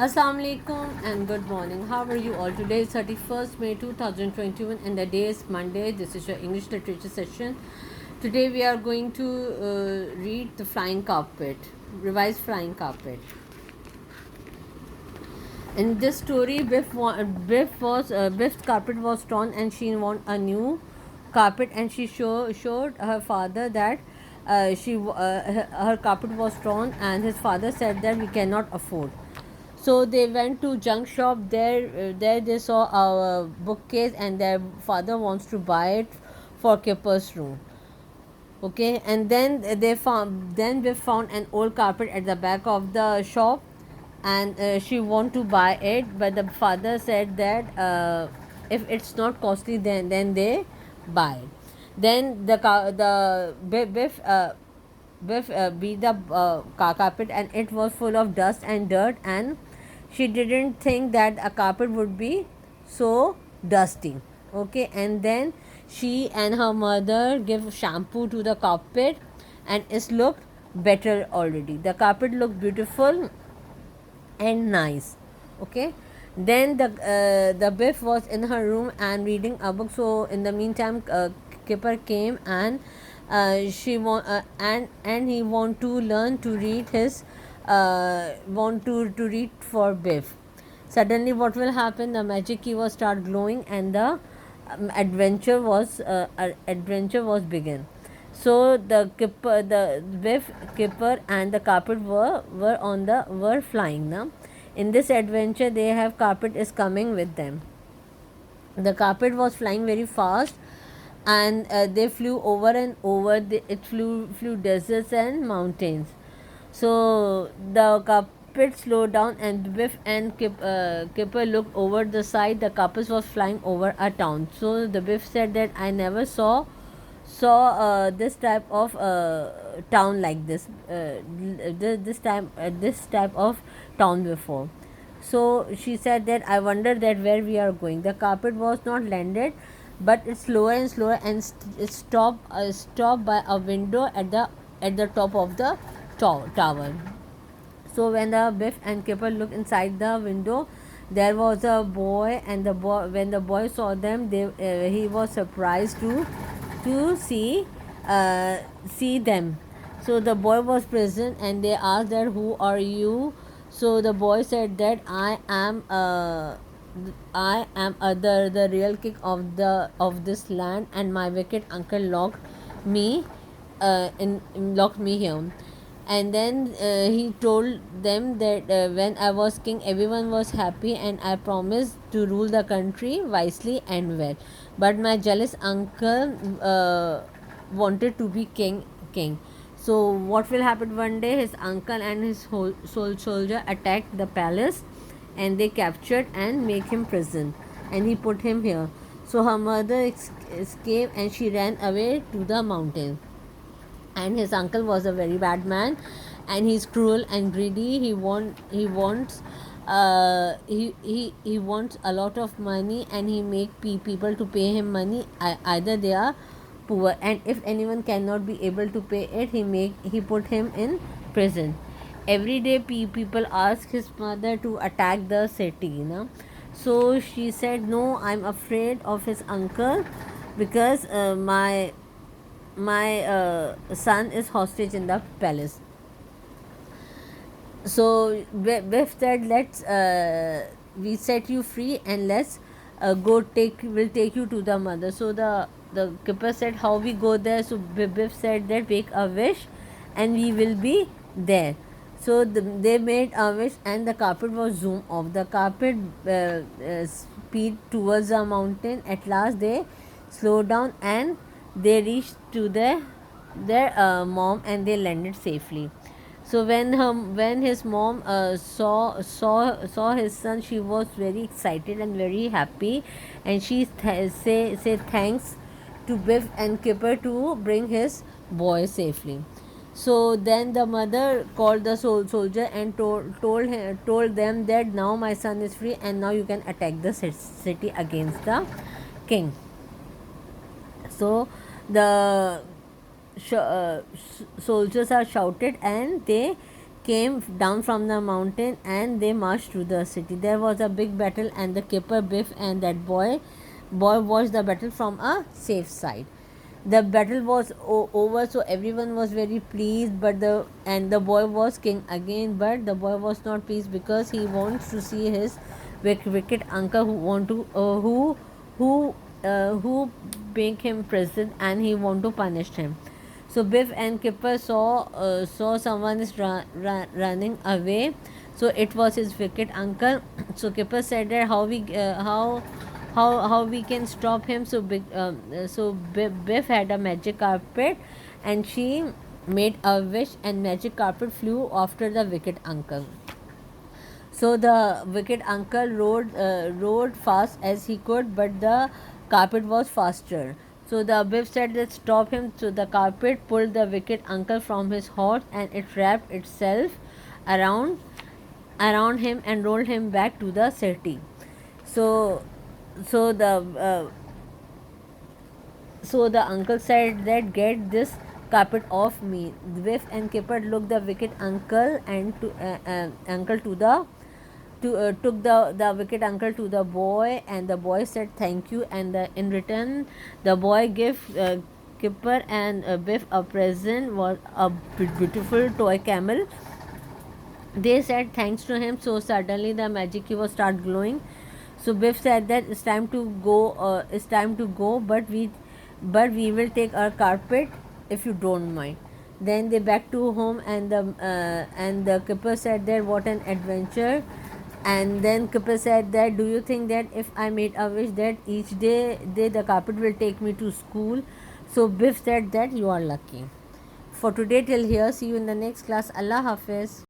Assalamu alaikum and good morning. How are you all? Today is 31st May 2021 and the day is Monday. This is your English literature session. Today we are going to read The Flying Carpet, Revised Flying Carpet. In this story, Biff's carpet was torn and she wanted a new carpet, and she showed her father that her carpet was torn, and his father said that we cannot afford. So they went to junk shop. There they saw a bookcase, and their father wants to buy it for Kipper's room. Okay, and then we found an old carpet at the back of the shop, and she want to buy it, but the father said that if it's not costly, then they buy it. Then Biff beat the carpet, and it was full of dust and dirt, and she didn't think that a carpet would be so dusty. Okay, and then she and her mother give shampoo to the carpet, and it looked better already. The carpet looked beautiful and nice. Okay, then the Biff was in her room and reading a book. So in the meantime, Kipper came, and and he want to learn to read his want to read for Biff. Suddenly what will happen? The magic key was start glowing, and the adventure was begin. So the Biff, Kipper, and the carpet were flying now. In this adventure, they have carpet is coming with them. The carpet was flying very fast, and they flew over and over. It flew deserts and mountains. So the carpet slowed down, and Biff and Kipper looked over the side. The carpet was flying over a town. So the Biff said that I never saw this type of town like this type of town before. So she said that I wonder that where we are going. The carpet was not landed, but it's slower and slower, and it stopped by a window at the top of the tower. So when the Biff and Kipper looked inside the window, there was a boy, and when the boy saw them, he was surprised to see them. So the boy was present, and they asked that who are you. So the boy said that I am the real king of this land, and my wicked uncle me locked me here. And then he told them that when I was king, everyone was happy, and I promised to rule the country wisely and well. But my jealous uncle wanted to be king. So what will happen one day? His uncle and his whole soldier attacked the palace, and they captured and make him prison, and he put him here. So her mother escaped, and she ran away to the mountain. And his uncle was a very bad man, and he's cruel and greedy. He wants a lot of money, and he make people to pay him money. Either they are poor, and if anyone cannot be able to pay it, he put him in prison. Every day people ask his mother to attack the city, so she said, no, I'm afraid of his uncle, because my son is hostage in the palace. So Biff said, let's we set you free, and let's we'll take you to the mother. So the Kipper said, how we go there? So Biff said that make a wish, and we will be there. So they made a wish, and the carpet was zoom off. The carpet speed towards the mountain. At last they slowed down, and they reached to their mom, and they landed safely. So when his mom saw his son, she was very excited and very happy, and she say thanks to Biff and Kipper to bring his boy safely. So then the mother called the soldier and told them that now my son is free, and now you can attack the city against the king. So the soldiers are shouted, and they came down from the mountain and they marched to the city. There was a big battle, and the keeper Biff and that boy watched the battle from a safe side. The battle was over, so everyone was very pleased, but the boy was king again. But the boy was not pleased because he wants to see his wicked uncle who make him president, and he want to punish him. So Biff and Kipper saw someone is running away. So it was his wicked uncle. So Kipper said that how we can stop him. So Biff had a magic carpet, and she made a wish, and magic carpet flew after the wicked uncle. So the wicked uncle rode fast as he could, but the carpet was faster. So the Biff said that stop him. So the carpet pulled the wicked uncle from his horse, and it wrapped itself around around him and rolled him back to the city. So so the uh, so the uncle said that get this carpet off me. Biff and Kipper looked the wicked uncle and uncle to the took the wicked uncle to the boy, and the boy said thank you, and in return the boy gave Kipper and Biff a present, was a beautiful toy camel. They said thanks to him, so suddenly the magic key was start glowing. So Biff said that it's time to go, but we will take our carpet if you don't mind. Then they back to home, and the keeper said that what an adventure. And then Kipper said that do you think that if I made a wish that each day the carpet will take me to school? So Biff said that you are lucky. For today till here, see you in the next class. Allah Hafiz.